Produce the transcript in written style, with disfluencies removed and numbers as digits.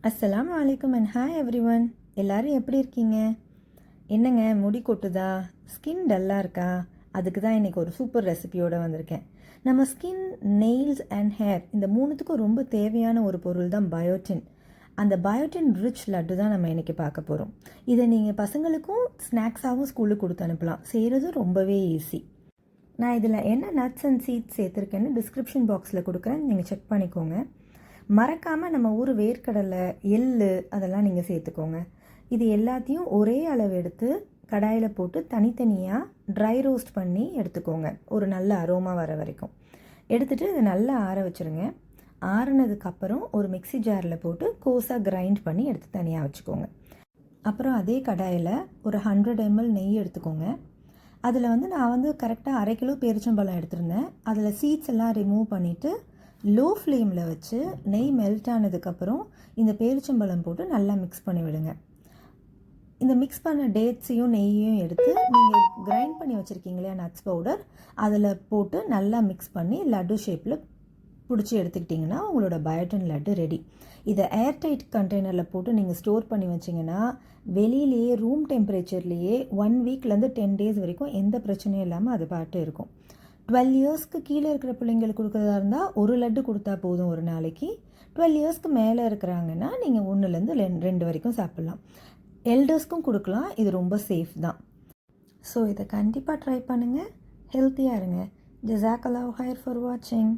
அஸ்ஸலாமு அலைக்கும் and hi everyone. எல்லோரும் எப்படி இருக்கீங்க? என்னங்க முடி கொட்டுதா, ஸ்கின் டல்லாக இருக்கா? அதுக்கு தான் இன்றைக்கி ஒரு சூப்பர் ரெசிபியோடு வந்திருக்கேன். நம்ம ஸ்கின், நெயில்ஸ் அண்ட் ஹேர் இந்த மூணுத்துக்கும் ரொம்ப தேவையான ஒரு பொருள் தான் பயோட்டின். அந்த பயோட்டின் ரிச் லட்டு தான் நம்ம இன்றைக்கி பார்க்க போகிறோம். இதை நீங்கள் பசங்களுக்கும் ஸ்நாக்ஸாகவும் ஸ்கூலுக்கு கொடுத்து அனுப்பலாம். செய்கிறதும் ரொம்பவே ஈஸி. நான் இதில் என்ன நட்ஸ் அண்ட் சீட்ஸ் சேர்த்துருக்கேன்னு டிஸ்கிரிப்ஷன் பாக்ஸில் கொடுக்குறேன், நீங்கள் செக் பண்ணிக்கோங்க. மறக்காமல் நம்ம ஊர் வேர்க்கடலை, எள்ளு அதெல்லாம் நீங்கள் சேர்த்துக்கோங்க. இது எல்லாத்தையும் ஒரே அளவு எடுத்து கடாயில் போட்டு தனித்தனியாக ட்ரை ரோஸ்ட் பண்ணி எடுத்துக்கோங்க, ஒரு நல்ல அரோமா வர வரைக்கும். எடுத்துகிட்டு இதை நல்லா ஆற வச்சுருங்க. ஆறுனதுக்கப்புறம் ஒரு மிக்சி ஜாரில் போட்டு கோஸாக கிரைண்ட் பண்ணி எடுத்து தனியாக வச்சுக்கோங்க. அப்புறம் அதே கடாயில் ஒரு 100 ml நெய் எடுத்துக்கோங்க. அதில் நான் கரெக்டாக 1/2 கிலோ பேரிச்சம்பழம் எடுத்திருந்தேன். அதில் சீட்ஸ் எல்லாம் ரிமூவ் பண்ணிவிட்டு லோ ஃப்ளேமில் வச்சு நெய் மெல்ட் ஆனதுக்கப்புறம் இந்த பேரிச்சம்பழம் போட்டு நல்லா மிக்ஸ் பண்ணி விடுங்க. இந்த மிக்ஸ் பண்ண டேட்ஸையும் நெய்யையும் எடுத்து நீங்கள் கிரைண்ட் பண்ணி வச்சுருக்கீங்களே நட்ஸ் பவுடர், அதில் போட்டு நல்லா மிக்ஸ் பண்ணி லட்டு ஷேப்பில் பிடிச்சி எடுத்துக்கிட்டிங்கன்னா உங்களோட பயோட்டின் லட்டு ரெடி. இதை ஏர்டைட் கண்டெய்னரில் போட்டு நீங்கள் ஸ்டோர் பண்ணி வச்சிங்கன்னா வெளியிலேயே ரூம் டெம்பரேச்சர்லேயே 1 வீக்லேருந்து 10 days வரைக்கும் எந்த பிரச்சனையும் இல்லாமல் அது பாட்டு இருக்கும். 12 இயர்ஸ்க்கு கீழே இருக்கிற பிள்ளைங்களுக்கு கொடுக்குறதா இருந்தால் ஒரு லட்டு கொடுத்தா போதும் ஒரு நாளைக்கு. 12 இயர்ஸ்க்கு மேலே இருக்கிறாங்கன்னா நீங்கள் 1லேருந்து 2 வரைக்கும் சாப்பிட்லாம். எல்டர்ஸ்க்கும் கொடுக்கலாம். இது ரொம்ப சேஃப் தான். ஸோ இதை கண்டிப்பாக ட்ரை பண்ணுங்கள். ஹெல்த்தியாக இருங்க. ஜஸாக்கல்லாஹு ஹைர் ஃபார் வாட்சிங்.